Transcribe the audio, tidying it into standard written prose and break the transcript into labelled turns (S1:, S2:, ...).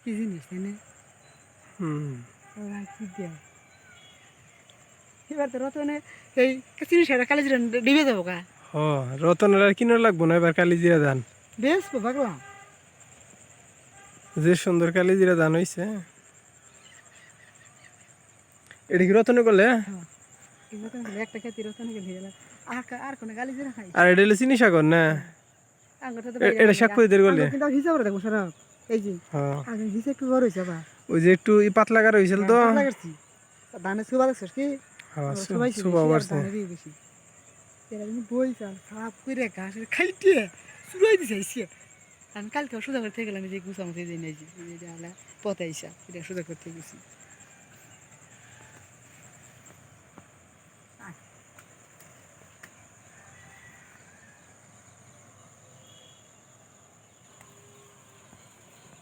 S1: কি জিনিস তাই না?
S2: হুম।
S1: ওরা কি দেয় এবার তো রতনে এই চিনি সেটা কালি জিরা ডিবে যাবো গা
S2: হ রতনের আর কিনে লাগবো না এবার কালিজিরা ধান।
S1: বেশ পাগলাম
S2: যে সুন্দর কালিজিরা ধান হইছে। এটা কি রতনে করলে?
S1: হ্যাঁ এই রতন গেলে একটা খেতে রতনে গেলে গেলে আর কোনো কালি জিরা খাই
S2: আর এটা হলো চিনি সাগর না?
S1: আঙ্গুরটা তো বাইরে
S2: এটা
S1: গেল গা
S2: শাকপুরিদের গলে।
S1: আঙ্গুর কিন্তু হিসাব করে দেখো সারা এই যে
S2: হ্যাঁ
S1: আগে হিসেব একটু বড় হয়েছে বা
S2: ওই যে একটু পাতলা কার হয়েছিল তো।
S1: পাতলা করছি ধানের সুবা দেখছিস কি
S2: হ্যাঁ
S1: সবাই
S2: সুবা
S1: বেশি আর
S2: বাড়ছে।
S1: ধানেরই বেশি এরা কিন্তু বই চাল সাপ করে ঘাস খাইতে চুড়াই দিছে আইসিয়া আমি কালকে সোজা করতে গেলাম যে গুছামতে যে নেই যে আলা পতাইসা এটা সোজা করতে গেছি